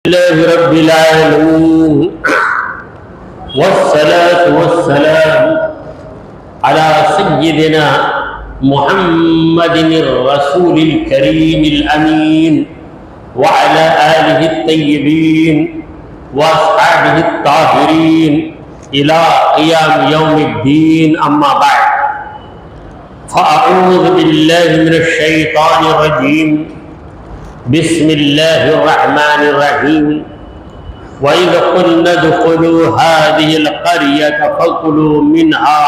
لله رب العالمين والصلاة والسلام على سيدنا محمد الرسول الكريم الأمين وعلى آله الطيبين وأصحابه الطاهرين إلى قيام يوم الدين. أما بعد، فأعوذ بالله من الشيطان الرجيم. بسم الله الرحمن الرحيم. وَإِذْ قُلْنَا ادْخُلُوا هَٰذِهِ الْقَرْيَةَ فَكُلُوا مِنْهَا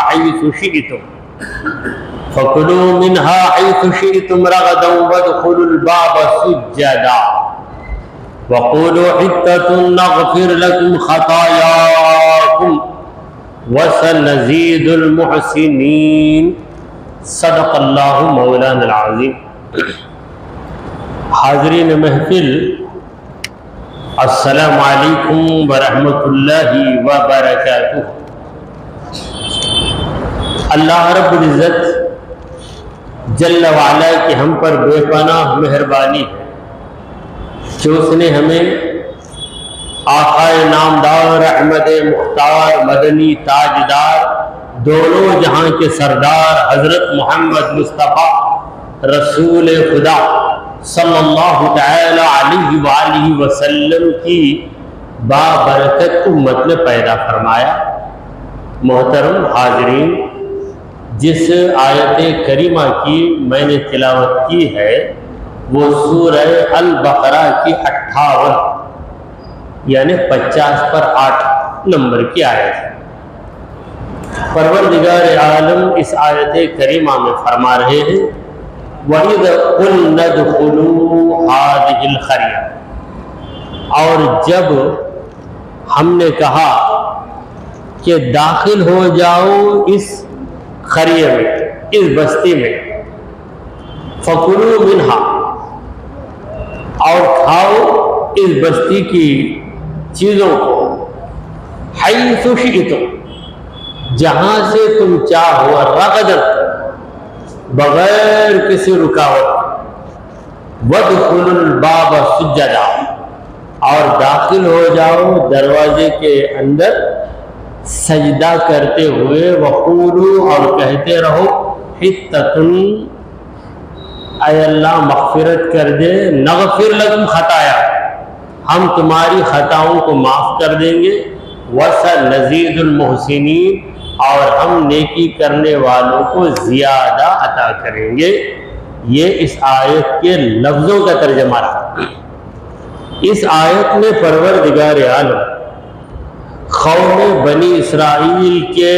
حَيْثُ شِئْتُمْ رَغَدًا وَادْخُلُوا الْبَابَ سُجَّدًا وَقُولُوا حِطَّةٌ نَغْفِرْ لَكُمْ خَطَايَاكُمْ وَسَنَزِيدُ الْمُحْسِنِينَ. صدق اللہ مولانا العظیم. حاضرین محفل، السلام علیکم ورحمۃ اللہ وبرکاتہ. اللہ رب العزت جل وعلا کی ہم پر بے پناہ مہربانی ہے کہ اس نے ہمیں آقا نامدار احمد مختار مدنی تاجدار دونوں جہاں کے سردار حضرت محمد مصطفیٰ رسول خدا صلی اللہ تعالی علیہ وآلہ وسلم کی بابرکت امت میں پیدا فرمایا. محترم حاضرین، جس آیت کریمہ کی میں نے تلاوت کی ہے وہ سورہ البقرہ کی 58 یعنی 50 پر 8 نمبر کی آیت ہے. پروردگار عالم اس آیت کریمہ میں فرما رہے ہیں وَإِذْ قُلْنَا ادْخُلُوا هَٰذِهِ الْقَرْيَةَ، اور جب ہم نے کہا کہ داخل ہو جاؤ اس قریے میں، اس بستی میں، فَكُلُوا مِنْهَا، اور کھاؤ اس بستی کی چیزوں کو، حَيْثُ شِئْتُمْ، جہاں سے تم چاہو، رغداً، بغیر کسی رکاوٹ، وَادْخُلُوا الْبَابَ سُجَّدًا، اور داخل ہو جاؤ دروازے کے اندر سجدہ کرتے ہوئے، وَقُولُوا، اور کہتے رہو، حِطَّةٌ، اے اللہ مغفرت کر دے، نغفر لکم خطایا، ہم تمہاری خطاؤں کو معاف کر دیں گے، وَسَنَزِيدُ الْمُحْسِنِينَ، اور ہم نیکی کرنے والوں کو زیادہ عطا کریں گے. یہ اس آیت کے لفظوں کا ترجمہ رہا. اس آیت میں پروردگار عالم قوم بنی اسرائیل کے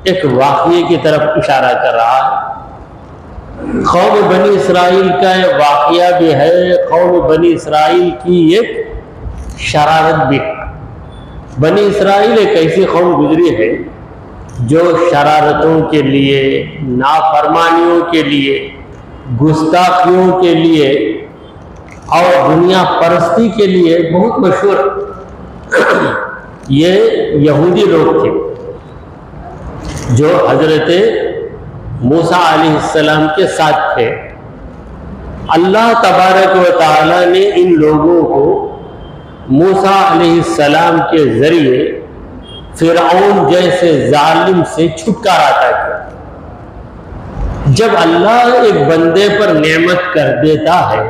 ایک واقعے کی طرف اشارہ کر رہا ہے. قوم بنی اسرائیل کا ایک واقعہ بھی ہے، قوم بنی اسرائیل کی ایک شرارت بھی ہے. بنی اسرائیل ایک ایسی قوم گزری ہے جو شرارتوں کے لیے، نافرمانیوں کے لیے، گستاخیوں کے لیے اور دنیا پرستی کے لیے بہت مشہور. یہ یہودی لوگ تھے جو حضرت موسیٰ علیہ السلام کے ساتھ تھے. اللہ تبارک و تعالی نے ان لوگوں کو موسیٰ علیہ السلام کے ذریعے فرعون جیسے ظالم سے چھٹکارا عطا کیا. جب اللہ ایک بندے پر نعمت کر دیتا ہے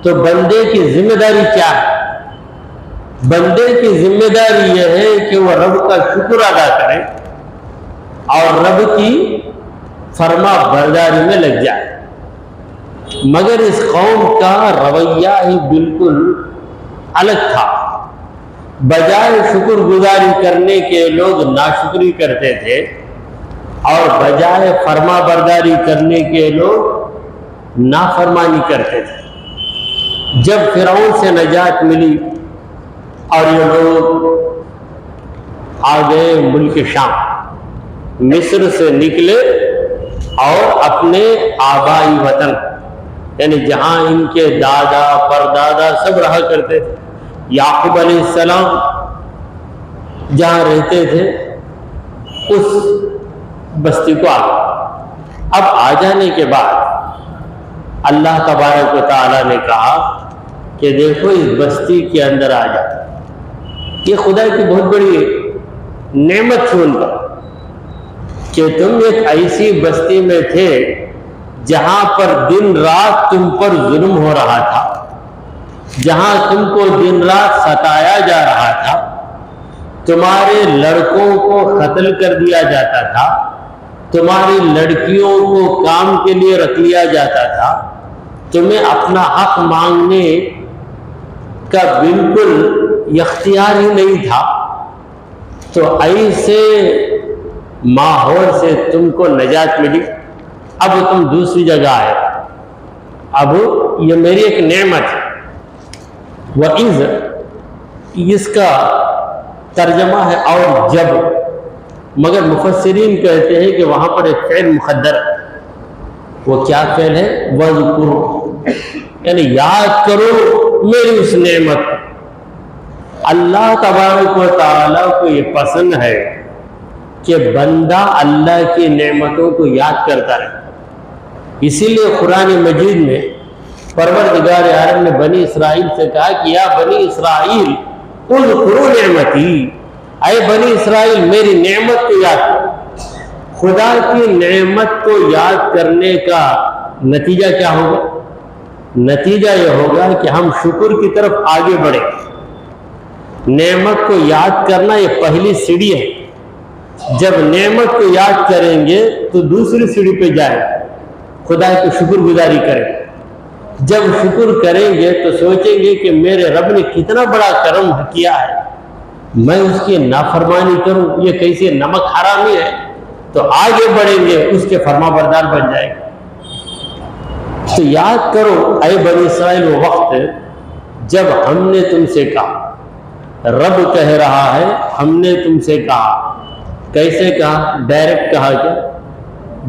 تو بندے کی ذمہ داری کیا ہے؟ بندے کی ذمہ داری یہ ہے کہ وہ رب کا شکر ادا کرے اور رب کی فرما برداری میں لگ جائے. مگر اس قوم کا رویہ ہی بالکل الگ تھا. بجائے شکر گزاری کرنے کے لوگ ناشکری کرتے تھے اور بجائے فرما برداری کرنے کے لوگ نافرمانی کرتے تھے. جب فرعون سے نجات ملی اور یہ لوگ آ گئے ملک شام، مصر سے نکلے اور اپنے آبائی وطن یعنی جہاں ان کے دادا پردادا سب رہا کرتے تھے، یعقوب علیہ السلام جہاں رہتے تھے اس بستی کو آ گئے. اب آ جانے کے بعد اللہ تبارک و تعالی نے کہا کہ کہ دیکھو اس بستی کے اندر آ جا. یہ خدا کی بہت بڑی نعمت تھی ان پر کہ تم ایک ایسی بستی میں تھے جہاں پر دن رات تم پر ظلم ہو رہا تھا، جہاں تم کو دن رات ستایا جا رہا تھا، تمہارے لڑکوں کو قتل کر دیا جاتا تھا، تمہاری لڑکیوں کو کام کے لیے رکھ لیا جاتا تھا، تمہیں اپنا حق مانگنے کا بالکل اختیار ہی نہیں تھا. تو ایسے ماحول سے تم کو نجات ملی. اب تم دوسری جگہ آئے، اب یہ میری ایک نعمت ہے. وَإِذْ اس کا ترجمہ ہے اور جب، مگر مفسرین کہتے ہیں کہ وہاں پر ایک فعل مقدر ہے. وہ کیا فعل ہے؟ وَاذْكُرْ، یعنی یاد کرو میری اس نعمت. اللہ تبارک و تعالیٰ کو یہ پسند ہے کہ بندہ اللہ کی نعمتوں کو یاد کرتا رہے. اسی لیے قرآن مجید میں پروردگار عالم نے بنی اسرائیل سے کہا کہ یا بنی اسرائیل اذکروا نعمتی، اے بنی اسرائیل میری نعمت کو یاد کرو. خدا کی نعمت کو یاد کرنے کا نتیجہ کیا ہوگا؟ نتیجہ یہ ہوگا کہ ہم شکر کی طرف آگے بڑھیں. نعمت کو یاد کرنا یہ پہلی سیڑھی ہے. جب نعمت کو یاد کریں گے تو دوسری سیڑھی پہ جائیں، خدا کی شکر گزاری کریں. جب شکر کریں گے تو سوچیں گے کہ میرے رب نے کتنا بڑا کرم کیا ہے، میں اس کی نافرمانی کروں، یہ کیسے نمک حرامی ہے. تو آگے بڑھیں گے، اس کے فرما بردار بن جائیں گے. تو یاد کرو اے بنی اسرائیل وہ وقت جب ہم نے تم سے کہا، رب کہہ رہا ہے ہم نے تم سے کہا. کیسے کہا؟ ڈائریکٹ کہا. کیا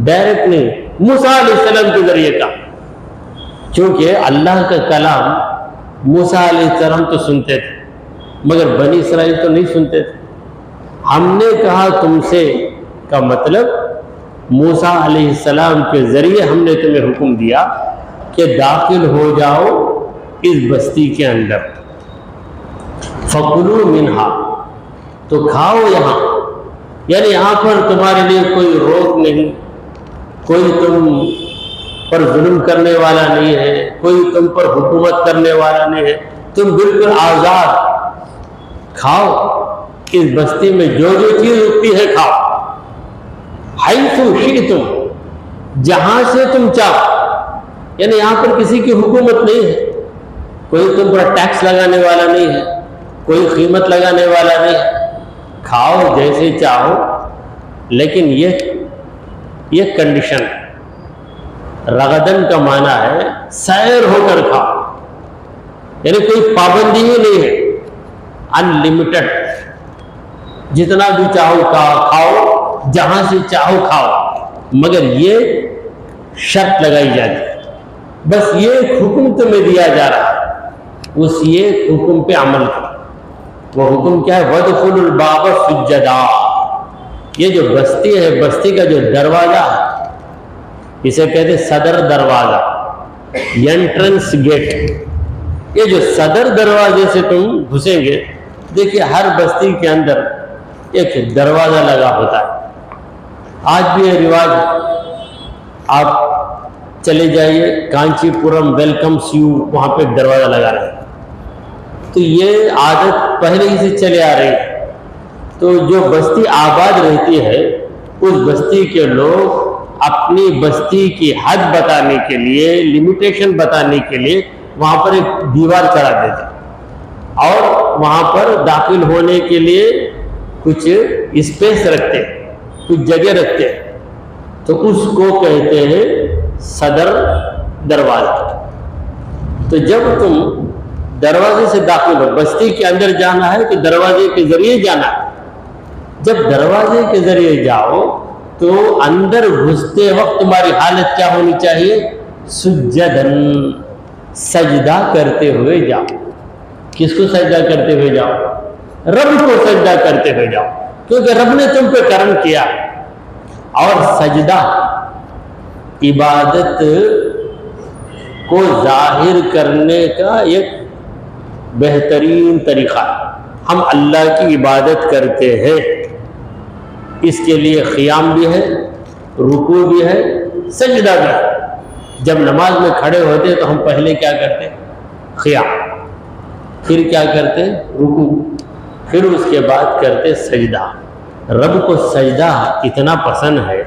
ڈائریکٹ نہیں، موسیٰ علیہ السلام کے ذریعے کہا. چونکہ اللہ کا کلام موسیٰ علیہ السلام تو سنتے تھے مگر بنی اسرائیل تو نہیں سنتے تھے. ہم نے کہا تم سے کا مطلب موسیٰ علیہ السلام کے ذریعے ہم نے تمہیں حکم دیا کہ داخل ہو جاؤ اس بستی کے اندر. فَكُلُوا مِنْهَا، تو کھاؤ یہاں. یعنی یہاں پر تمہارے لیے کوئی روک نہیں، کوئی تم پر ظلم کرنے والا نہیں ہے، کوئی تم پر حکومت کرنے والا نہیں ہے. تم بالکل آزاد کھاؤ. اس بستی میں جو جو چیز اگتی ہے کھاؤ. حیث شئتم، جہاں سے تم چاہو. یعنی یہاں پر کسی کی حکومت نہیں ہے، کوئی تم پر ٹیکس لگانے والا نہیں ہے، کوئی قیمت لگانے والا نہیں ہے. کھاؤ جیسے چاہو، لیکن یہ کنڈیشن ہے. رغدن کا معنی ہے سیر ہو کر کھاؤ، یعنی کوئی پابندی ہی نہیں ہے، انلمیٹڈ، جتنا بھی چاہو کھاؤ، جہاں سے چاہو کھاؤ. مگر یہ شرط لگائی جاتی ہے، بس یہ حکم تمہیں دیا جا رہا ہے، اس یہ حکم پہ عمل کرو. وہ حکم کیا ہے؟ وَادْخُلُوا الْبَابَ سُجَّدًا. یہ جو بستی ہے، بستی کا جو دروازہ ہے اسے کہتے ہیں صدر دروازہ، انٹرنس گیٹ. یہ جو صدر دروازے سے تم گھسیں گے، دیکھیے ہر بستی کے اندر ایک دروازہ لگا ہوتا ہے. آج بھی یہ رواج، آپ چلے جائیے کانچی پورم ویلکمس یو، وہاں پہ ایک دروازہ لگا رہے ہیں. تو یہ عادت پہلے ہی سے چلے آ رہی ہے. تو جو بستی آباد رہتی ہے اس بستی کے لوگ اپنی بستی کی حد بتانے کے لیے، لمیٹیشن بتانے کے لیے وہاں پر ایک دیوار چڑھا دیتے اور وہاں پر داخل ہونے کے لیے کچھ اسپیس رکھتے، کچھ جگہ رکھتے. تو اس کو کہتے ہیں صدر دروازہ. تو جب تم دروازے سے داخل ہو، بستی کے اندر جانا ہے تو دروازے کے ذریعے جانا ہے. جب دروازے کے ذریعے جاؤ تو اندر گھستے وقت تمہاری حالت کیا ہونی چاہیے؟ سجدن، سجدہ کرتے ہوئے جاؤ. کس کو سجدہ کرتے ہوئے جاؤ؟ رب کو سجدہ کرتے ہوئے جاؤ، کیونکہ رب نے تم پہ کرم کیا. اور سجدہ عبادت کو ظاہر کرنے کا ایک بہترین طریقہ ہم اللہ کی عبادت کرتے ہیں، اس کے لیے قیام بھی ہے، رکوع بھی ہے، سجدہ بھی ہے۔ جب نماز میں کھڑے ہوتے تو ہم پہلے کیا کرتے؟ قیام، پھر کیا کرتے؟ رکوع، پھر اس کے بعد کرتے سجدہ۔ رب کو سجدہ اتنا پسند ہے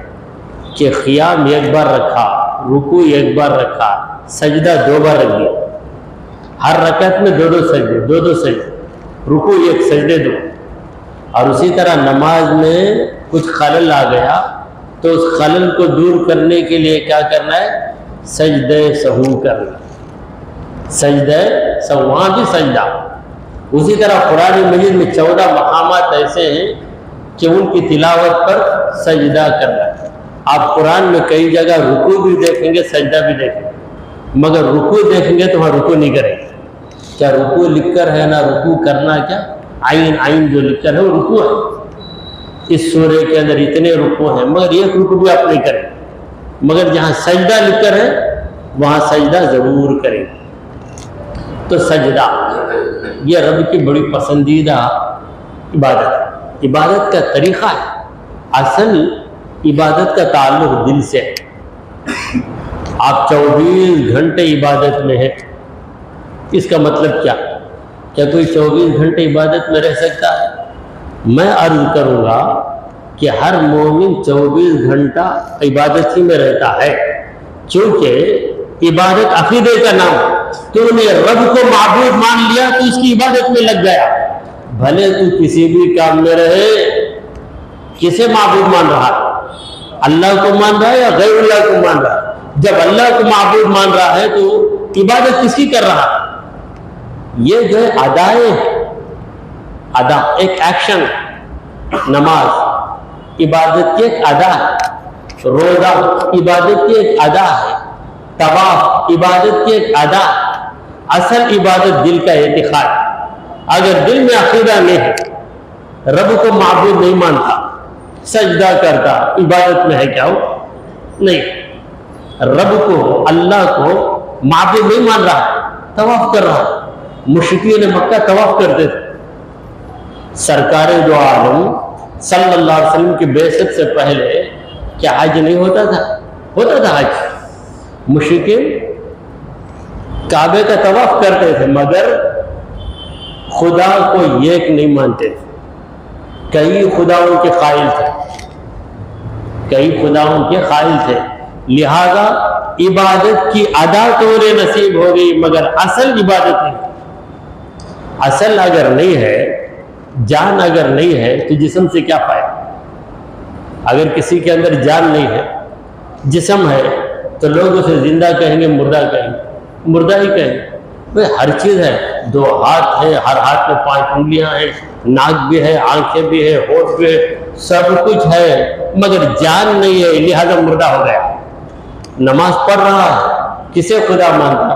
کہ قیام ایک بار رکھا، رکوع ایک بار رکھا، سجدہ 2 بار رکھ دیا۔ ہر رکعت میں 2 سجدے، 2 سجدے، رکوع 1، سجدے 2۔ اور اسی طرح نماز میں کچھ خلل آ گیا تو اس خلل کو دور کرنے کے لیے کیا کرنا ہے؟ سجدہ سہو کرنا، سجدہ سہو، وہاں بھی سجدہ۔ اسی طرح قرآن مجید میں 14 مقامات ایسے ہیں کہ ان کی تلاوت پر سجدہ کرنا ہے۔ آپ قرآن میں کئی جگہ رکوع بھی دیکھیں گے، سجدہ بھی دیکھیں گے، مگر رکوع دیکھیں گے تو وہاں رکوع نہیں کریں گے۔ کیا رکوع لکھ کر ہے نا؟ رکوع کرنا کیا؟ عین جو لکھ کر ہے وہ رکوع ہے۔ اس سورے کے اندر اتنے رکوع ہیں مگر ایک رکوع بھی آپ نہیں کریں، مگر جہاں سجدہ لکھ کر ہے وہاں سجدہ ضرور کریں۔ تو سجدہ یہ رب کی بڑی پسندیدہ عبادت ہے، عبادت کا طریقہ ہے۔ اصل عبادت کا تعلق دل سے ہے۔ آپ 24 گھنٹے عبادت میں ہیں، اس کا مطلب کیا کوئی 24 گھنٹے عبادت میں رہ سکتا ہے؟ میں عرض کروں گا کہ ہر مومن 24 گھنٹہ عبادت ہی میں رہتا ہے، کیونکہ عبادت عقیدے کا نام ہے۔ تو نے رب کو معبود مان لیا تو اس کی عبادت میں لگ گیا، بھلے تو کسی بھی کام میں رہے۔ کسے معبود مان رہا ہے؟ اللہ کو مان رہا ہے یا غیر اللہ کو مان رہا ہے؟ جب اللہ کو معبود مان رہا ہے تو عبادت کس کی کر رہا ہے؟ یہ جو ہے ادا ایک ایکشن، نماز عبادت کی ایک ادا ہے، روزہ عبادت کی ایک ادا ہے، طواف عبادت کی ایک ادا ہے۔ اصل عبادت دل کا اعتقاد۔ اگر دل میں عقیدہ نہیں ہے، رب کو معبود نہیں مانتا، سجدہ کرتا، عبادت میں ہے کیا ہو؟ نہیں۔ رب کو، اللہ کو معبود نہیں مان رہا، طواف کر رہا۔ مشرکین مکہ طواف کرتے تھے۔ سرکار دو عالم صلی اللہ علیہ وسلم کی بعثت سے پہلے کیا حج نہیں ہوتا تھا؟ ہوتا تھا حج۔ مشرکین کعبے کا طواف کرتے تھے مگر خدا کو ایک نہیں مانتے تھے، کئی خداؤں کے قائل تھے، کئی خداؤں کے قائل تھے، لہذا عبادت کی ادا تو انہیں نصیب ہو گئی مگر اصل عبادت نہیں۔ اصل اگر نہیں ہے، جان اگر نہیں ہے تو جسم سے کیا فائدہ؟ اگر کسی کے اندر جان نہیں ہے، جسم ہے، تو لوگ اسے زندہ کہیں گے، مردہ کہیں گے؟ مردہ ہی کہیں گے۔ ہر چیز ہے، 2 ہاتھ ہیں، ہر ہاتھ میں 5 انگلیاں ہیں، ناک بھی ہے، آنکھیں بھی ہے، ہونٹ بھی ہے، سب کچھ ہے مگر جان نہیں ہے، لہذا مردہ ہو گیا۔ نماز پڑھ رہا ہے، کسے خدا مانتا؟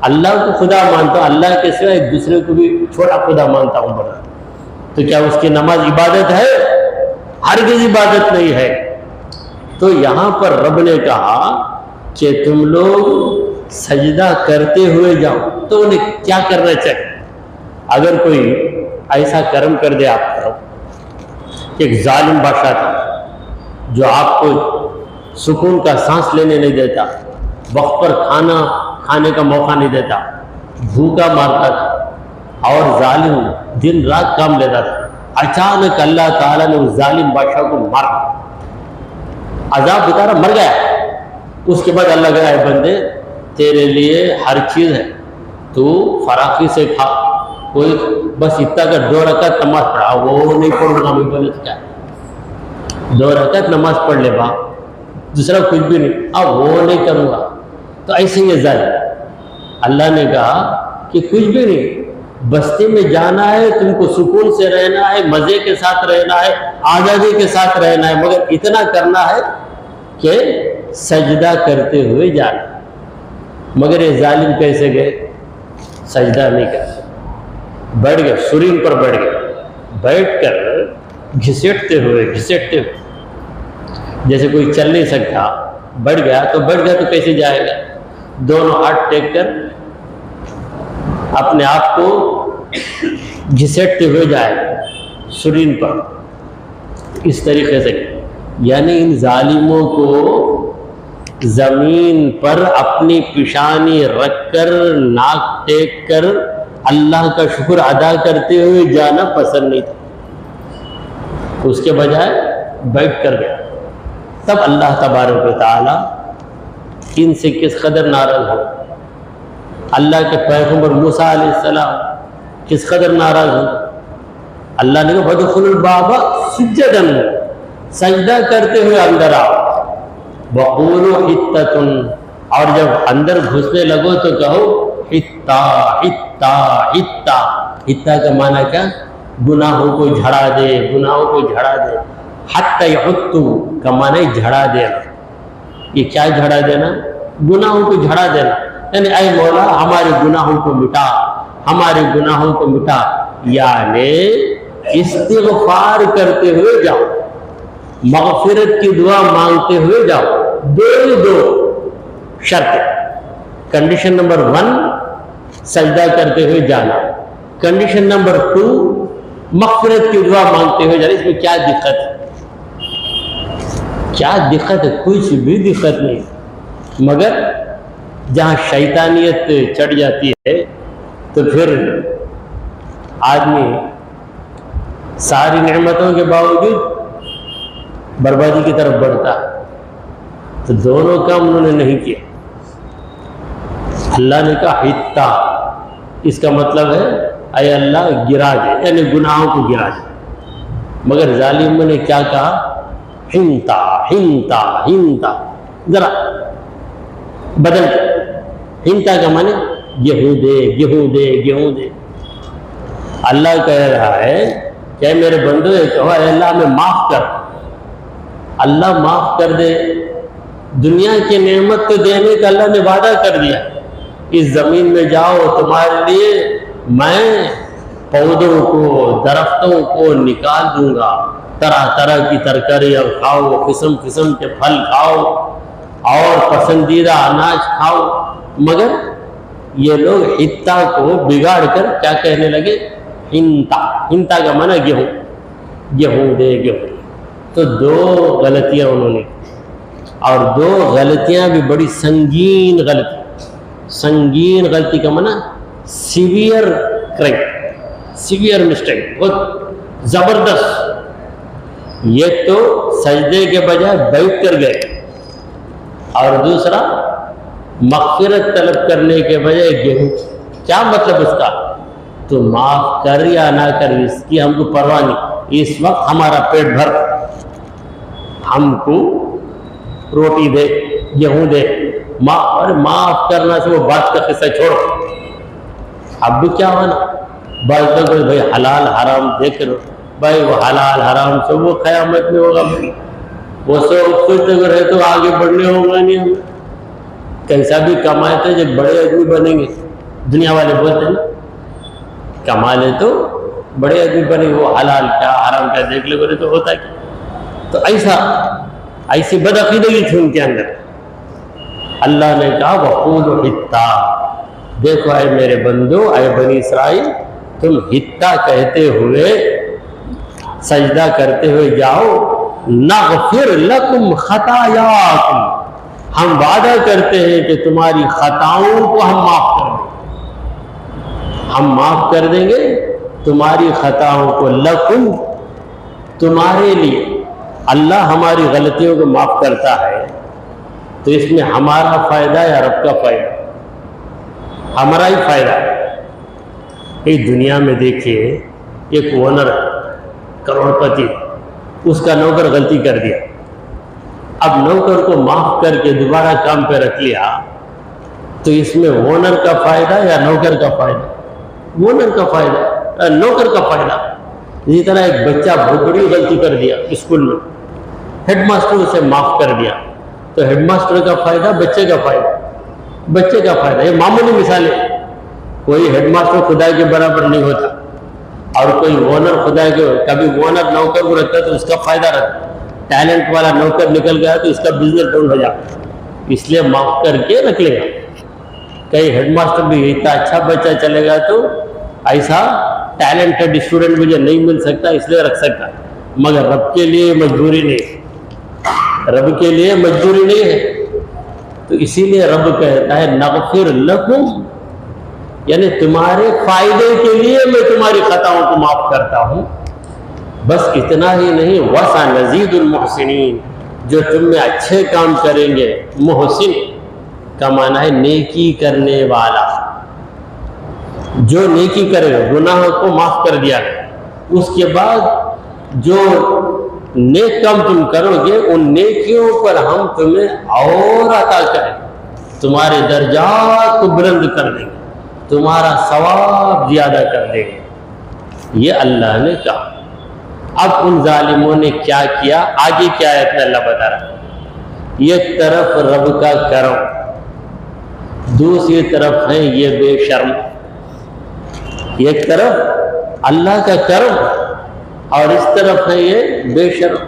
اللہ کو خدا مانتا، اللہ کے سوا ایک دوسرے کو بھی چھوٹا خدا مانتا ہوں بڑا، تو کیا اس کی نماز عبادت ہے؟ ہرگز عبادت نہیں ہے۔ تو یہاں پر رب نے کہا کہ تم لوگ سجدہ کرتے ہوئے جاؤ، تو انہیں کیا کرنا چاہیے؟ اگر کوئی ایسا کرم کر دے آپ کو، ایک ظالم بادشاہ تھا جو آپ کو سکون کا سانس لینے نہیں دیتا، وقت پر کھانے کا موقع نہیں دیتا، بھوکا مارتا تھا اور ظالم دن رات کام لیتا تھا۔ اچانک اللہ تعالیٰ نے اس ظالم بادشاہ کو مارا، عذاب اتارا، مر گیا۔ اس کے بعد اللہ کہا، اے بندے تیرے لیے ہر چیز ہے، تو فراخی سے کھا، کوئی بس اتنا کا 2 رکعت نماز پڑھا، وہ نہیں پڑھوں گا، میں بولے کیا 2 رکعت نماز پڑھ لے با، دوسرا کچھ بھی نہیں، اب وہ نہیں کروں گا۔ تو ایسے یہ ظالم، اللہ نے کہا کہ کچھ بھی نہیں، بستی میں جانا ہے، تم کو سکون سے رہنا ہے، مزے کے ساتھ رہنا ہے، آزادی کے ساتھ رہنا ہے، مگر اتنا کرنا ہے کہ سجدہ کرتے ہوئے جانا۔ مگر یہ ظالم کیسے گئے؟ سجدہ نہیں کرتے، بیٹھ گئے، سرین پر بیٹھ گئے، بیٹھ کر گھسیٹتے ہوئے جیسے کوئی چل نہیں سکتا، بیٹھ گیا تو کیسے جائے گا؟ دونوں ہاتھ ٹیک کر اپنے آپ کو گھسیٹتے ہوئے جائے سرین پر، اس طریقے سے، یعنی ان ظالموں کو زمین پر اپنی پیشانی رکھ کر ناک ٹیک کر اللہ کا شکر ادا کرتے ہوئے جانا پسند نہیں تھا، اس کے بجائے بیٹھ کر گیا۔ تب اللہ تبارک و تعالی ان سے کس قدر ناراض ہو، اللہ کے پیغمبر موسیٰ علیہ السلام کس قدر ناراض ہو۔ اللہ نے کہا فَادْخُلُوا الْبَابَ سُجَّدًا، سجدہ کرتے ہوئے اندر آؤ، وَقُولُوا حِطَّةٌ، اور جب اندر گھسنے لگو تو کہو حِطَّا حِطَّا حِطَّا۔ حِطَّا کا معنی کیا؟ گناہوں کو جھڑا دے، گناہوں کو جھڑا دے۔ حَتَّى يَحُطُّ کا معنی جھڑا دینا۔ یہ کیا جھڑا دینا؟ گناہوں کو جھڑا دینا، یعنی اے مولا ہمارے گناہوں کو مٹا، ہمارے گناہوں کو مٹا، یعنی استغفار کرتے ہوئے جاؤ، مغفرت کی دعا مانگتے ہوئے جاؤ۔ دو شرط، کنڈیشن نمبر 1 سجدہ کرتے ہوئے جانا، کنڈیشن نمبر 2 مغفرت کی دعا مانگتے ہوئے جانا۔ اس میں کیا دقت ہے؟ کیا دقت ہے؟ کچھ بھی دقت نہیں، مگر جہاں شیطانیت چڑھ جاتی ہے تو پھر آدمی ساری نعمتوں کے باوجود بربادی کی طرف بڑھتا ہے۔ تو دونوں کام انہوں نے نہیں کیا۔ اللہ نے کہا حِطَّا، اس کا مطلب ہے اے اللہ گرا دے، یعنی گناہوں کو گرا دے، مگر ظالموں نے کیا کہا؟ ہنتا ہنتا ہنتا، ذرا بدل کر، ہنتا کا معنی گیہوں دے گیہوں دے گیہوں دے۔ اللہ کہہ رہا ہے کہ میرے بندو کہو اے اللہ ہمیں معاف کر، اللہ معاف کر دے۔ دنیا کی نعمت تو دینے کا اللہ نے وعدہ کر دیا، اس زمین میں جاؤ تمہارے لیے میں پودوں کو درختوں کو نکال دوں گا، طرح طرح کی ترکاریاں کھاؤ، قسم قسم کے پھل کھاؤ اور پسندیدہ اناج کھاؤ، مگر یہ لوگ حِطَّا کو بگاڑ کر کیا کہنے لگے؟ ہنتا۔ ہنتا کا معنی گیہوں، گیہوں دے گیہوں۔ تو دو غلطیاں انہوں نے، اور دو غلطیاں بھی بڑی سنگین غلطی۔ سنگین غلطی کا معنی سیویئر کرائم، سیویئر مسٹیک، بہت زبردست۔ یہ تو سجدے کے بجائے بیٹھ کر گئے، اور دوسرا مغفرت طلب کرنے کے بجائے گیہوں۔ کیا مطلب اس کا؟ تو معاف کر یا نہ کر اس کی ہم کو پرواہ نہیں، اس وقت ہمارا پیٹ بھر، ہم کو روٹی دے گیہوں دے، معاف کرنا سے وہ بات کا قصہ چھوڑو۔ اب بھی کیا ہونا؟ بات تو بھائی حلال حرام دیکھ لو، بھائی وہ حلال حرام سے وہ قیامت میں ہوگا، وہ سوچتے اگر ہے تو آگے بڑھنے ہوگا نہیں ہمیں، کیسا بھی کمائے تو جب بڑے آدمی بنیں گے، دنیا والے بولتے ہیں نا کما لے تو بڑے آدمی بنے گے، وہ حلال کیا حرام کیا دیکھ لے بولے تو ہوتا کیا؟ تو ایسی بدعقیدگی تھی ان کے اندر۔ اللہ نے کہا وَقُولُوا حِطَّا، دیکھو اے میرے بندو، اے بنی اسرائیل، تم حِطَّا کہتے ہوئے سجدہ کرتے ہوئے جاؤ، نغفر لکم خطایاکم، ہم وعدہ کرتے ہیں کہ تمہاری خطاؤں کو ہم معاف کر دیں گے، ہم معاف کر دیں گے تمہاری خطاؤں کو، لکم تمہارے لیے۔ اللہ ہماری غلطیوں کو معاف کرتا ہے تو اس میں ہمارا فائدہ یا رب کا فائدہ؟ ہمارا ہی فائدہ ہے۔ اس دنیا میں دیکھیے ایک اونر ہے کروڑ پتی، اس کا نوکر غلطی کر دیا، اب نوکر کو معاف کر کے دوبارہ کام پہ رکھ لیا، تو اس میں اونر کا فائدہ یا نوکر کا فائدہ؟ اونر کا فائدہ، نوکر کا فائدہ۔ اسی طرح ایک بچہ بہت بڑی غلطی کر دیا اسکول میں، ہیڈ ماسٹر اسے معاف کر دیا، تو ہیڈ ماسٹر کا فائدہ، بچے کا فائدہ، بچے کا فائدہ۔ یہ معمولی مثال ہے، کوئی ہیڈ ماسٹر خدا کے برابر نہیں ہوتا، اور کوئی اونر خدا کے، کبھی اونر نوکر کو رکھتا تو اس کا فائدہ رکھتا، ٹیلنٹ والا نوکر نکل گیا تو اس کا بزنس ڈاؤن ہو جاتا، اس لیے معاف کر کے رکھ لے گا۔ کئی ہیڈ ماسٹر بھی اتنا اچھا بچہ چلے گا تو ایسا ٹیلنٹڈ اسٹوڈنٹ مجھے نہیں مل سکتا، اس لیے رکھ سکتا، مگر رب کے لیے مجبوری نہیں، رب کے لیے مجبوری نہیں ہے۔ تو اسی لیے رب کہتا ہے نغفر لکم، یعنی تمہارے فائدے کے لیے میں تمہاری خطاؤں کو معاف کرتا ہوں۔ بس اتنا ہی نہیں، وَسَنَزِيدُ الْمُحْسِنِينَ، جو تم میں اچھے کام کریں گے، محسن کا معنی ہے نیکی کرنے والا، جو نیکی کرے گا، گناہ کو معاف کر دیا گیا، اس کے بعد جو نیک کام تم کرو گے ان نیکیوں پر ہم تمہیں اور عطا کریں، تمہارے درجات کو بلند کر دیں گے، تمہارا ثواب زیادہ کر دیں گے، یہ اللہ نے کہا۔ اب ان ظالموں نے کیا کیا، آگے کیا آیت میں اللہ بتا رہا ہے، ایک طرف رب کا کرم، دوسری طرف ہیں یہ بے شرم۔ ایک طرف اللہ کا کرم اور اس طرف ہے یہ بے شرم،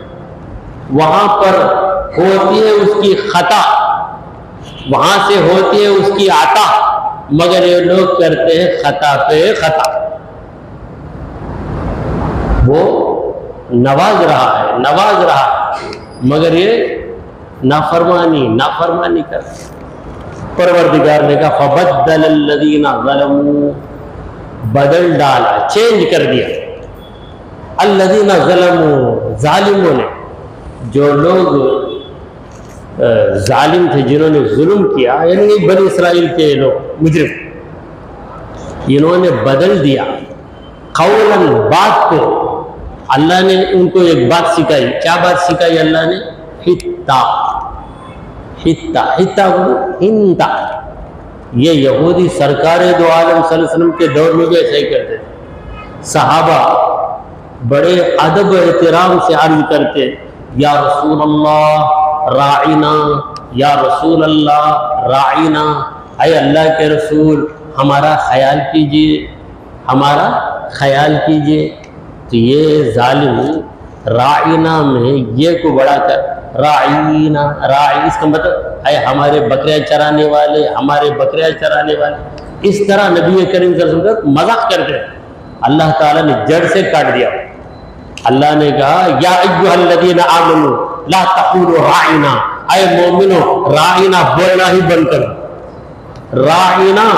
وہاں پر ہوتی ہے اس کی خطا، وہاں سے ہوتی ہے اس کی عطا، مگر یہ لوگ کرتے ہیں خطا پہ خطا۔ وہ نواز رہا ہے مگر یہ نافرمانی کرتے۔ پروردگار نے کہا فَبَدَّلَ الَّذِينَ ظَلَمُوا، بدل ڈالا، چینج کر دیا، الذین ظلموا، ظالموں نے، جو لوگ ظالم تھے، جنہوں نے ظلم کیا، یعنی بنی اسرائیل کے لوگ مجرم، انہوں نے بدل دیا قولا، بات کو۔ اللہ نے ان کو ایک بات سکھائی، کیا بات سکھائی اللہ نے؟ ہنتا، یہ یہودی سرکار دو عالم صلی اللہ علیہ وسلم کے دور میں بھی ایسا ہی کرتے تھے۔ صحابہ بڑے ادب و احترام سے عرض کرتے، یا رسول اللہ راعنا، یا رسول اللہ راعنا، اے اللہ کے رسول ہمارا خیال کیجئے، ہمارا خیال کیجئے۔ تو یہ ظالم راعنا میں یہ کو بڑھا کر راعینا، راعی اس کا مطلب اے ہمارے بکریاں چرانے والے، ہمارے بکریاں چرانے والے، اس طرح نبی کریم صلی اللہ علیہ وسلم کا مذاق کرتے۔ اللہ تعالیٰ نے جڑ سے کاٹ دیا۔ اللہ نے کہا یا ایھا الذین آمنوا لا تقولوا راعنا، اے مومنو راعنا بولنا ہی بند کرو۔ راعنا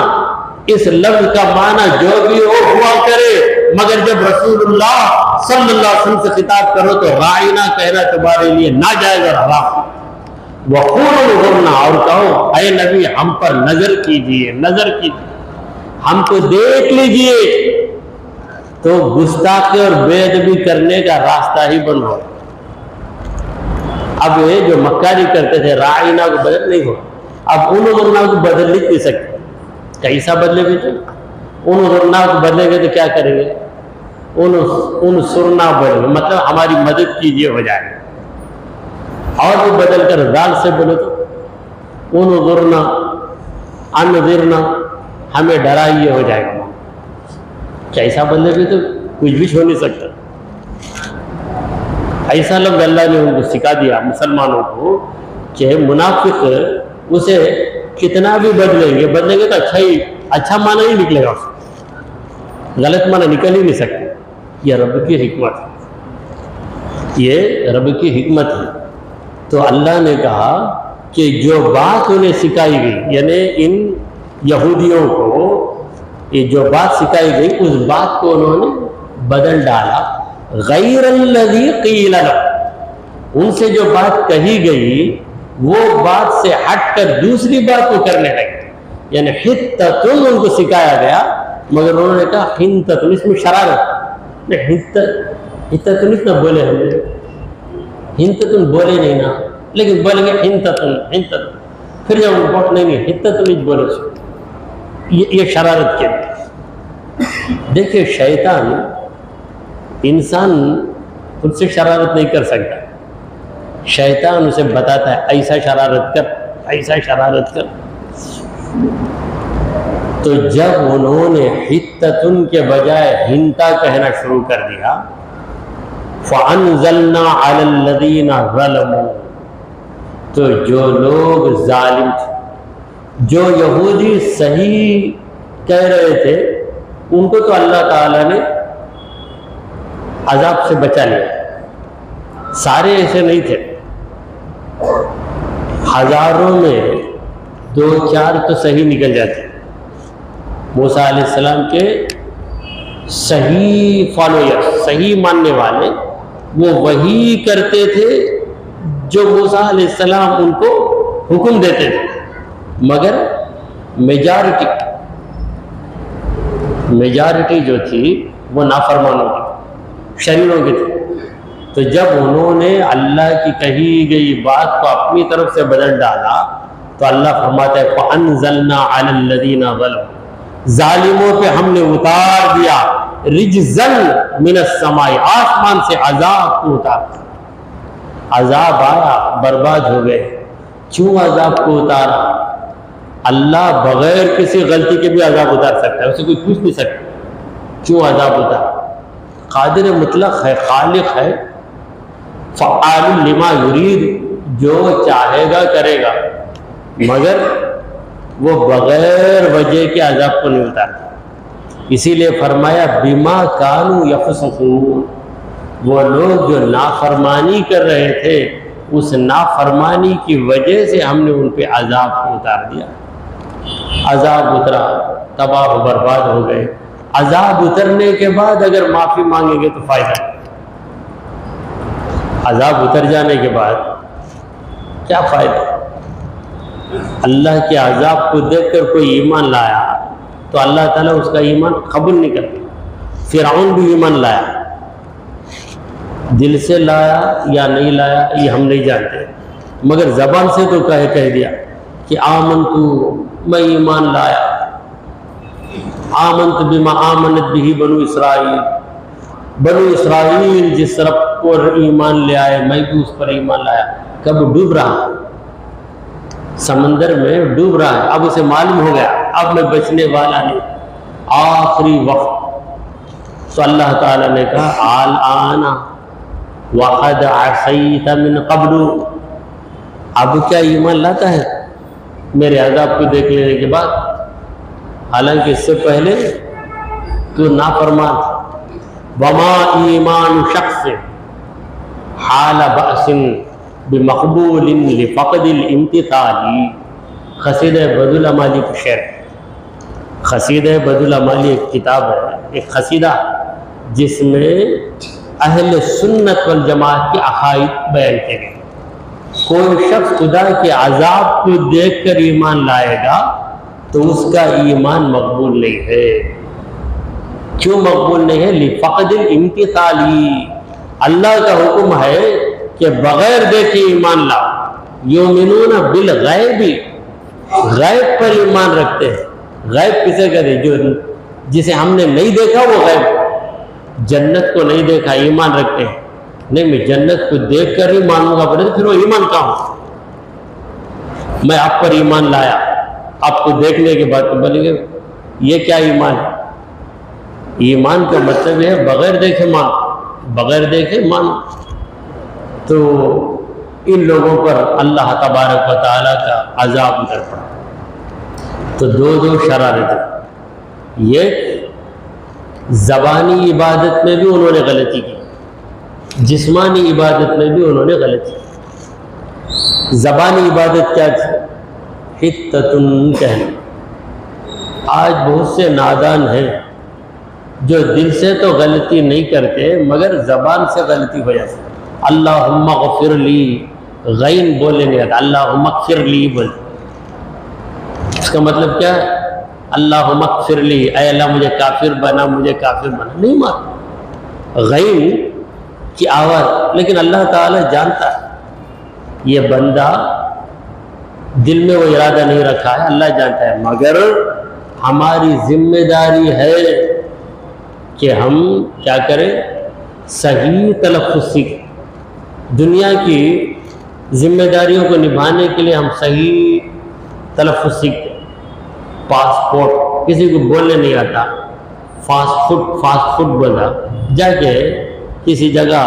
اس لفظ کا معنی جو بھی ہوا کرے، مگر جب رسول اللہ صلی اللہ علیہ وسلم سے خطاب کرو تو راعنا کہنا تمہارے لیے ناجائز اور حرام۔ وقولوا انظرنا، اور کہو اے نبی ہم پر نظر کیجئے، نظر کیجئے، ہم کو دیکھ لیجئے۔ تو گستاخی اور بے ادبی کرنے کا راستہ ہی بند ہو۔ اب یہ جو مکاری کرتے تھے راعنا کو بدل نہیں ہو، اب انظرنا کو بدل نہیں سکتے، کیسا بدلے گے؟ تو انظرنا کو بدلے گے تو کیا کریں گے؟ انصرنا بولیں گے، مطلب ہماری مدد کیجئے ہو جائے گا۔ اور بھی بدل کر دال سے بولے تو انظرنا، انذرنا، ہمیں ڈرائیے ہو جائے گا۔ کیسا بدلے گے تو کچھ بھی ہو نہیں سکتا۔ ایسا لفظ اللہ نے ان کو سکھا دیا مسلمانوں کو کہ منافق اسے کتنا بھی بدلیں گے تو اچھا معنی ہی نکلے گا، غلط معنی نکل ہی نہیں سکتے۔ یہ رب کی حکمت ہے، یہ رب کی حکمت ہے۔ تو اللہ نے کہا کہ جو بات انہیں سکھائی گئی، یعنی ان یہودیوں کو یہ جو بات سکھائی گئی اس بات کو انہوں نے بدل ڈالا، غیر الذی قیل لهم، ان سے جو بات کہی گئی وہ بات سے ہٹ کر دوسری بات کو کرنے لگے، یعنی حتتن ان کو سکھایا گیا مگر انہوں نے کہا حنتتن، اس میں شرارت، حتتن اس نہ بولے، ہم نے حنتتن بولے نہیں نا، لیکن بولیں گے حنتتن، پھر جب بہت نہیں حتتن بولے، یہ شرارت کے۔ دیکھیں شیطان انسان خود سے شرارت نہیں کر سکتا، شیطان اسے بتاتا ہے ایسا شرارت کر، ایسا شرارت کر۔ تو جب انہوں نے حتتن کے بجائے ہنتا کہنا شروع کر دیا، فَأَنزَلْنَا عَلَى الَّذِينَ ظَلَمُوا، تو جو لوگ ظالم تھے جو یہودی صحیح کہہ رہے تھے ان کو تو اللہ تعالیٰ نے عذاب سے بچا لیا، سارے ایسے نہیں تھے، ہزاروں میں 2-4 تو صحیح نکل جاتے۔ موسیٰ علیہ السلام کے صحیح فالوئر، صحیح ماننے والے، وہ وہی کرتے تھے جو موسیٰ علیہ السلام ان کو حکم دیتے تھے، مگر میجارٹی جو تھی وہ نافرمانوں کی، شریروں کی تھی۔ تو جب انہوں نے اللہ کی کہی گئی بات کو اپنی طرف سے بدل ڈالا تو اللہ فرماتا ہے فَأَنزَلْنَا عَلَى الَّذِينَ ظَلَمُوا، ظالموں پہ ہم نے اتار دیا رِجْزًا مِنَ السَّمَاءِ، آسمان سے عذاب کو اتار دیا۔ عذاب آیا، برباد ہو گئے۔ کیوں عذاب کو اتارا؟ اللہ بغیر کسی غلطی کے بھی عذاب اتار سکتا ہے، اسے کوئی پوچھ نہیں سکتا کیوں عذاب اتارا۔ قادر مطلق ہے، خالق ہے، فعال لما یرید، جو چاہے گا کرے گا، مگر وہ بغیر وجہ کے عذاب کو نہیں اتارتا۔ اسی لیے فرمایا بما کانوا یفسقون، وہ لوگ جو نافرمانی کر رہے تھے اس نافرمانی کی وجہ سے ہم نے ان پہ عذاب کو اتار دیا۔ عذاب اترا، تباہ و برباد ہو گئے۔ عذاب اترنے کے بعد اگر معافی مانگیں گے تو فائدہ نہیں۔ عذاب اتر جانے کے بعد کیا فائدہ؟ اللہ کے عذاب کو دیکھ کر کوئی ایمان لایا تو اللہ تعالیٰ اس کا ایمان قبول نہیں کرتا۔ فرعون بھی ایمان لایا، دل سے لایا یا نہیں لایا یہ ہم نہیں جانتے، مگر زبان سے تو کہہ دیا کہ آمنتو، میں ایمان لایا، آمنت بما آمنت بھی بنو اسرائیل، بنو اسرائیل جس رب پر ایمان لے آئے میں بھی اس پر ایمان لایا۔ کب ڈوب رہا، سمندر میں ڈوب رہا ہے، اب اسے معلوم ہو گیا اب میں بچنے والا نہیں، آخری وقت۔ تو اللہ تعالیٰ نے کہا الآن وقد عصیت من قبل، اب کیا ایمان لاتا ہے میرے عذاب کو دیکھ لینے کے بعد؟ حالانکہ اس سے پہلے تو نافرمان تھا۔ وما ایمان شخص حال بأس بمقبول لفقد الامتثال، قصیدہ بدالعمالی کی شعر، قصیدہ بدالعمالی ایک کتاب ہے، ایک قصیدہ جس میں اہل سنت والجماعت کی عقائد بیان کیے گئے۔ کوئی شخص خدا کے عذاب کو دیکھ کر ایمان لائے گا تو اس کا ایمان مقبول نہیں ہے۔ کیوں مقبول نہیں ہے؟ لفقد الامتثال، اللہ کا حکم ہے کہ بغیر دیکھے ایمان لاؤ۔ یؤمنون بالغیب، غیب پر ایمان رکھتے ہیں۔ غیب کسے کہتے ہیں؟ جو جسے ہم نے نہیں دیکھا وہ غیب۔ جنت کو نہیں دیکھا ایمان رکھتے ہیں، نہیں میں جنت کو دیکھ کر ہی مانوں گا، پھر وہ ایمان کہاں ہو؟ میں آپ پر ایمان لایا، آپ کو دیکھنے کے بعد تو بولیں گے یہ کیا ایمان ہے؟ ایمان کا مطلب ہے بغیر دیکھے مانو، بغیر دیکھے مانو۔ تو ان لوگوں پر اللہ تبارک و تعالیٰ کا عذاب اتر پڑا۔ تو دو شرارتیں، یہ زبانی عبادت میں بھی انہوں نے غلطی کی، جسمانی عبادت میں بھی انہوں نے غلطی کی۔ زبانی عبادت کیا تھی؟ حتتن کہنا۔ آج بہت سے نادان ہیں جو دل سے تو غلطی نہیں کرتے مگر زبان سے غلطی ہو جاتی۔ اللہم اغفر لی، غین بولنے نہیں آتا، اللہم اغفر لی بولتے۔ اس کا مطلب کیا ہے؟ اللہم اغفر لی، اے اللہ مجھے کافر بنا، مجھے کافر بنا، نہیں مانتا غین کی آواز۔ لیکن اللہ تعالیٰ جانتا ہے یہ بندہ دل میں وہ ارادہ نہیں رکھا ہے، اللہ جانتا ہے، مگر ہماری ذمہ داری ہے کہ ہم کیا کریں؟ صحیح تلفظ سیکھیں۔ دنیا کی ذمہ داریوں کو نبھانے کے لیے ہم صحیح تلفظ سیکھتے ہیں۔ پاسپورٹ کسی کو بولنے نہیں آتا، فاسٹ فوڈ بولا، جا کے کسی جگہ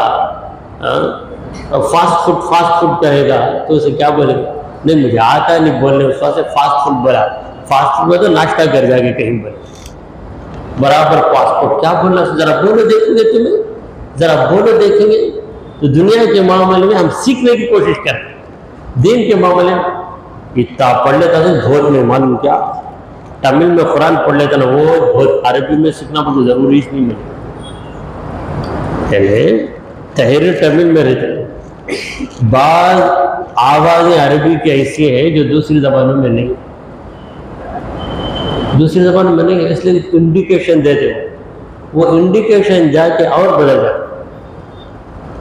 فاسٹ فوڈ کہے گا تو اسے کیا بولے گا؟ نہیں مجھے آتا نہیں بولنے، اس واسطے فاسٹ فوڈ بولا. فاسٹ فوڈ میں تو ناشتہ کر جا کے کہیں بولے برابر پاسپورٹ کیا بولنا. ذرا بولو دیکھیں گے تمہیں، ذرا بولو دیکھیں گے. تو دنیا کے معاملے میں ہم سیکھنے کی کوشش کریں، دین کے معاملے میں اتنا پڑھ لیتا تھا بہت نہیں معلوم کیا، تمل میں قرآن پڑھ لیتا نا وہ بہت، عربی میں سیکھنا بہت ضروری نہیں ملے. یعنی تحریر تمل میں رہتے، بعض آوازیں عربی کی ایسی ہیں جو دوسری زبانوں میں نہیں، دوسری زبانوں میں نہیں، اس لیے انڈیکیشن دیتے ہیں، وہ انڈیکیشن جا کے اور بدل جاتا.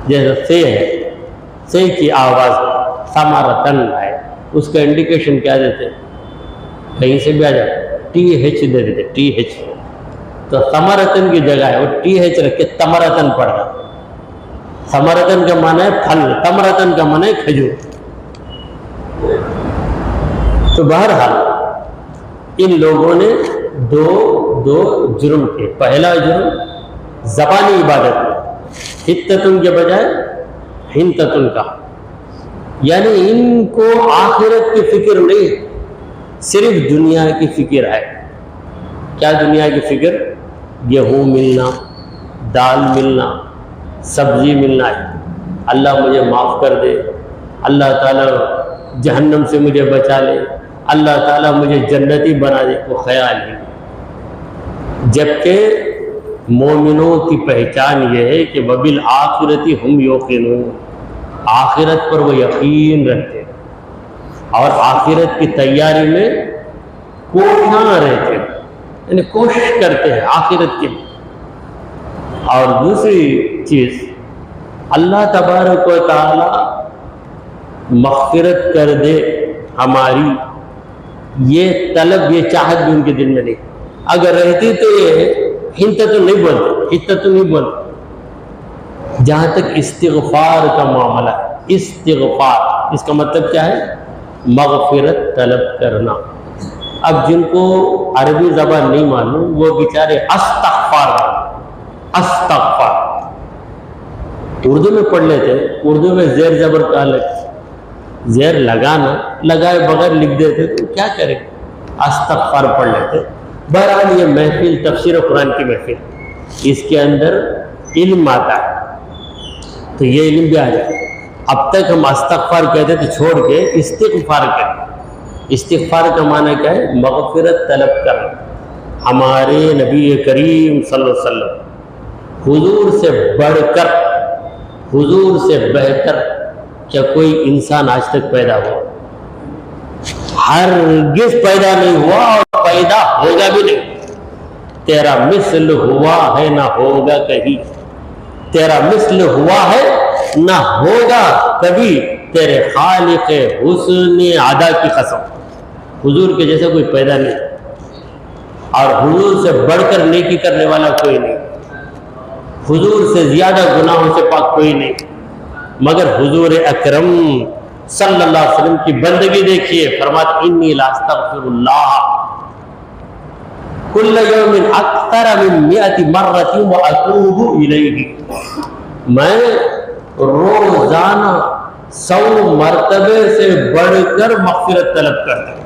جیسے سے ہے، سے کی آواز ثمرتن ہے، اس کا انڈیکیشن کیا دیتے ہیں، کہیں سے بھی آ جائے ٹی ایچ دے دیتے، ٹی ایچ. تو ثمرتن کی جگہ ہے وہ ٹی ایچ رکھ کے تمرتن پڑھ رہا. ثمرتن کا معنی ہے پھل، تمرتن کا معنی ہے کھجور. تو بہرحال ان لوگوں نے دو جرم کیے. پہلا جرم زبانی عبادت میں حتتن کے بجائے ہنتتن کا، یعنی ان کو آخرت کی فکر نہیں، صرف دنیا کی فکر ہے. کیا دنیا کی فکر؟ گیہوں ملنا، دال ملنا، سبزی ملنا ہے. اللہ مجھے معاف کر دے، اللہ تعالیٰ جہنم سے مجھے بچا لے، اللہ تعالیٰ مجھے جنتی بنا دے، وہ خیال ہی. جبکہ مومنوں کی پہچان یہ ہے کہ وبالآخرۃ ہم یوقنون، آخرت پر وہ یقین رکھتے اور آخرت کی تیاری میں کوشاں رہتے ہیں، یعنی کوشش کرتے ہیں آخرت کی. اور دوسری چیز اللہ تبارک و تعالی مغفرت کر دے ہماری، یہ طلب یہ چاہت بھی ان کے دل میں نہیں. اگر رہتی تو یہ ہنتتن نہیں بولتے، ہنتتن نہیں بولتے. جہاں تک استغفار کا معاملہ ہے، استغفار اس کا مطلب کیا ہے؟ مغفرت طلب کرنا. اب جن کو عربی زبان نہیں معلوم وہ بیچارے استغفار اردو میں پڑھ لیتے. اردو میں زیر زبر کا الگ، زیر لگانا لگائے بغیر لکھ دیتے تو کیا کریں، استغفار پڑھ لیتے. بہرحال یہ محفل تفسیر قرآن کی محفل، اس کے اندر علم آتا ہے تو یہ علم بھی آ جائے. اب تک ہم استغفار کہتے تو چھوڑ کے استغفار کہتے. استغفار کا معنی کیا ہے؟ مغفرت طلب کرنا. ہمارے نبی کریم صلی اللہ علیہ وسلم حضور سے بڑھ کر، حضور سے بہتر کیا کوئی انسان آج تک پیدا ہوا؟ ہرگز پیدا نہیں ہوا اور پیدا ہوگا بھی نہیں. تیرا مثل ہوا ہے نہ ہوگا کہیں، تیرا مثل ہوا ہے نہ ہوگا کبھی، تیرے خالق حسن ادا کی قسم. حضور کے جیسا کوئی پیدا نہیں اور حضور سے بڑھ کر نیکی کرنے والا کوئی نہیں، حضور سے زیادہ گناہوں سے پاک کوئی نہیں. مگر حضور اکرم صلی اللہ علیہ وسلم کی بندگی دیکھیے، فرماتے انی لاستغفر اللہ کل یوم اکثر من 100 مرۃ واتوب الیہ. میں روزانہ 100 مرتبے سے بڑھ کر مغفرت طلب کرتا ہوں.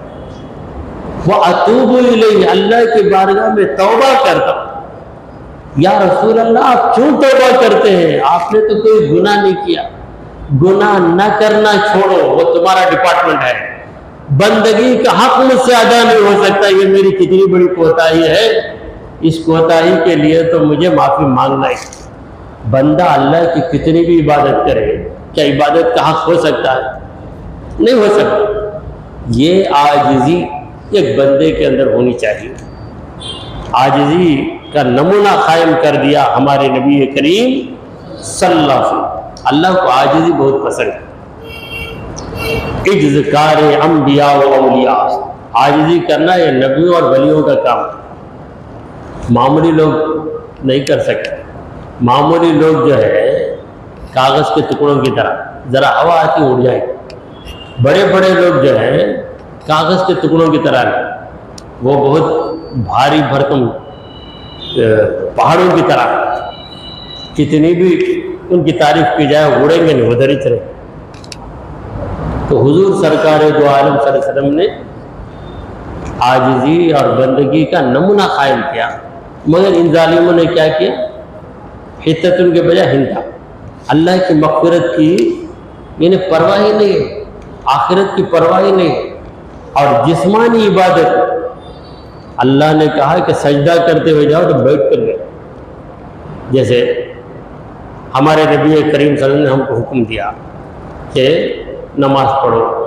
واتوب الیہ، اللہ کی بارگاہ میں توبہ کرتا ہوں. یا رسول اللہ آپ کیوں توبہ کرتے ہیں؟ آپ نے تو کوئی گناہ نہیں کیا. گناہ نہ کرنا چھوڑو، وہ تمہارا ڈپارٹمنٹ ہے. بندگی کا حق مجھ سے ادا نہیں ہو سکتا، یہ میری کتنی بڑی کوتاہی ہے، اس کوتاہی کے لیے تو مجھے معافی مانگنا ہے. بندہ اللہ کی کتنی بھی عبادت کرے، کیا عبادت کا حق ہو سکتا ہے؟ نہیں ہو سکتا. یہ عاجزی ایک بندے کے اندر ہونی چاہیے. عاجزی کا نمونہ قائم کر دیا ہمارے نبی کریم صلی اللہ علیہ وسلم. اللہ کو عاجزی بہت پسند ہے. اذکار انبیاء و اولیاء، عاجزی کرنا یہ نبیوں اور ولیوں کا کام ہے، معمولی لوگ نہیں کر سکتے. معمولی لوگ جو ہے کاغذ کے ٹکڑوں کی طرح، ذرا ہوا آتی اڑ جائے. بڑے بڑے لوگ جو ہیں کاغذ کے ٹکڑوں کی طرح نہیں، وہ بہت بھاری بھرکم پہاڑوں کی طرح، کتنی بھی ان کی تعریف کی جائے اڑیں گے نہیں، ادھر ہی چلے. تو حضور سرکار دو عالم صلی اللہ علیہ وسلم نے عاجزی اور بندگی کا نمونہ قائم کیا، مگر ان ظالموں نے کیا کیا؟ حتتن کے بجائے ہنتا، اللہ کی مغفرت کی یعنی پرواہ ہی نہیں ہے، آخرت کی پرواہ ہی نہیں ہے۔ اور جسمانی عبادت اللہ نے کہا کہ سجدہ کرتے ہوئے جاؤ تو بیٹھ کر گئے، جیسے ہمارے نبی کریم صلی اللہ علیہ وسلم نے ہم کو حکم دیا کہ نماز پڑھو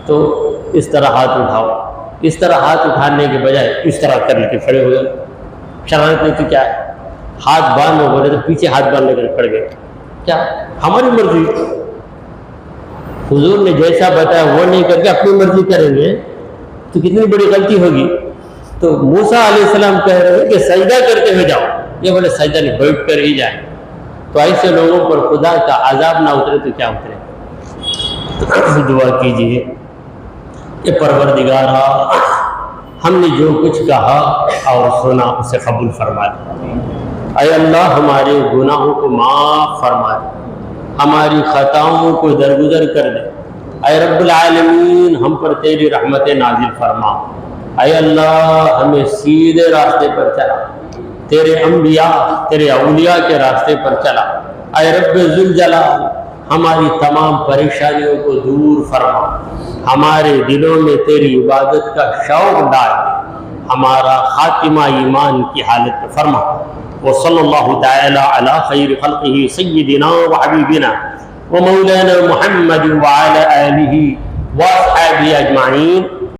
تو اس طرح ہاتھ اٹھاؤ، اس طرح ہاتھ اٹھانے کے بجائے اس طرح کر کے کھڑے ہو گئے۔ شرارت نہیں تو کیا ہے؟ ہاتھ باندھو بولے تو پیچھے ہاتھ باندھ کر کھڑ گئے، کیا ہماری مرضی؟ حضور نے جیسا بتایا وہ نہیں کر کے اپنی مرضی کریں گے تو کتنی بڑی غلطی ہوگی۔ تو موسیٰ علیہ السلام کہہ رہے ہیں کہ سجدہ کرتے ہوئے جاؤ، یہ بولے سجدہ نہیں، بیٹھ کر ہی جائیں۔ تو ایسے لوگوں پر خدا کا عذاب نہ اترے تو کیا اترے؟ تو دعا کیجیے کہ پروردگارا ہم نے جو کچھ کہا اور سنا اسے قبول فرما دے۔ اے اللہ ہمارے گناہوں کو معاف فرما دے، ہماری خطاؤں کو درگزر کر دے۔ اے رب العالمین ہم پر تیری رحمت نازل فرما۔ اے اللہ ہمیں سیدھے راستے پر چلا، تیرے انبیاء تیرے اولیاء کے راستے پر چلا۔ اے رب ذوالجلال ہماری تمام پریشانیوں کو دور فرما، ہمارے دلوں میں تیری عبادت کا شوق ڈال، ہمارا خاتمہ ایمان کی حالت میں فرما۔ وصلی اللہ تعالی علی خیر خلقہ سیدنا وحبیبنا ومولانا محمد وعلی آلہ واصحابہ اجمعین۔